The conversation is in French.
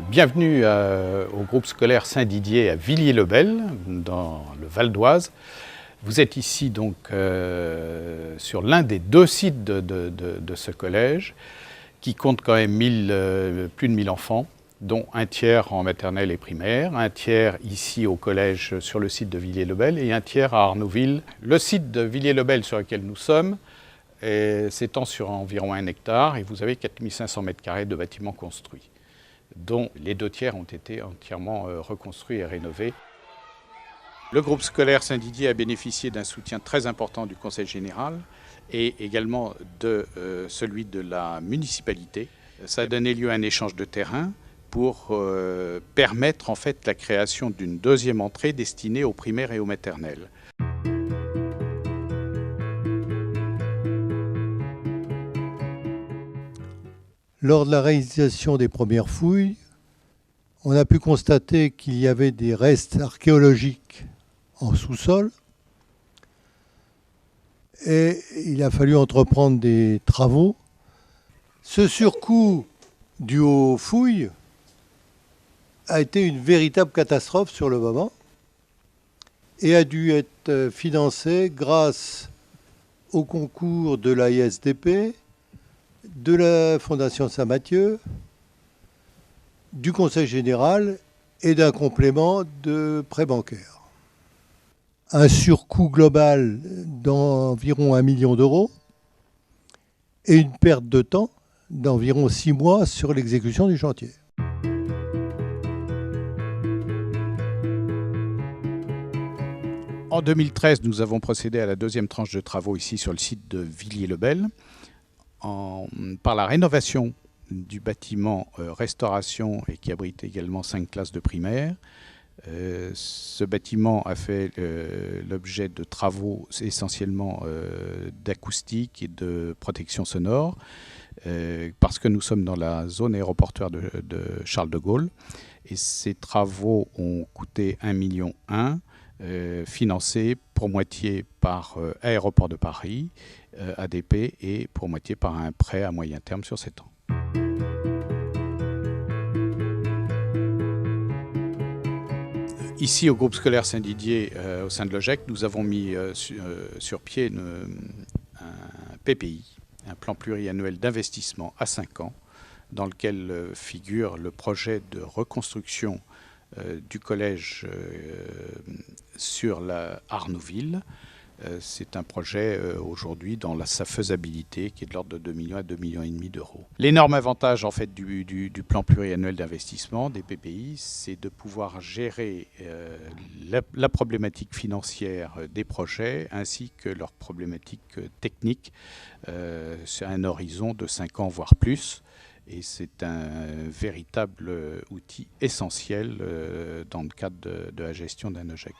Bienvenue au groupe scolaire Saint-Didier à Villiers-le-Bel, dans le Val d'Oise. Vous êtes ici donc sur l'un des deux sites de ce collège, qui compte quand même plus de 1000 enfants, dont un tiers en maternelle et primaire, un tiers ici au collège sur le site de Villiers-le-Bel et un tiers à Arnouville. Le site de Villiers-le-Bel sur lequel nous sommes s'étend sur environ 1 hectare et vous avez 4500 m² de bâtiments construits, dont les 2 tiers ont été entièrement reconstruits et rénovés. Le groupe scolaire Saint-Didier a bénéficié d'un soutien très important du Conseil général et également de celui de la municipalité. Ça a donné lieu à un échange de terrain pour permettre en fait la création d'une deuxième entrée destinée aux primaires et aux maternelles. Lors de la réalisation des premières fouilles, on a pu constater qu'il y avait des restes archéologiques en sous-sol et il a fallu entreprendre des travaux. Ce surcoût dû aux fouilles a été une véritable catastrophe sur le moment et a dû être financé grâce au concours de l'AISDP, de la Fondation Saint-Mathieu, du Conseil général et d'un complément de prêt bancaire. Un surcoût global d'environ 1 million d'euros et une perte de temps d'environ 6 mois sur l'exécution du chantier. En 2013, nous avons procédé à la deuxième tranche de travaux ici sur le site de Villiers-le-Bel par la rénovation du bâtiment restauration et qui abrite également 5 classes de primaire. Ce bâtiment a fait l'objet de travaux essentiellement d'acoustique et de protection sonore parce que nous sommes dans la zone aéroportuaire de Charles de Gaulle et ces travaux ont coûté 1,1 million, financés pour moitié par Aéroport de Paris, ADP, et pour moitié par un prêt à moyen terme sur 7 ans. Ici, au groupe scolaire Saint-Didier, au sein de l'OGEC, nous avons mis sur pied un PPI, un plan pluriannuel d'investissement à 5 ans, dans lequel figure le projet de reconstruction du collège sur la Arnouville. C'est un projet aujourd'hui dans sa faisabilité qui est de l'ordre de 2 millions à 2,5 millions d'euros. L'énorme avantage en fait du plan pluriannuel d'investissement des PPI, c'est de pouvoir gérer la problématique financière des projets ainsi que leurs problématiques techniques sur un horizon de 5 ans voire plus. Et c'est un véritable outil essentiel dans le cadre de la gestion d'un OGEC.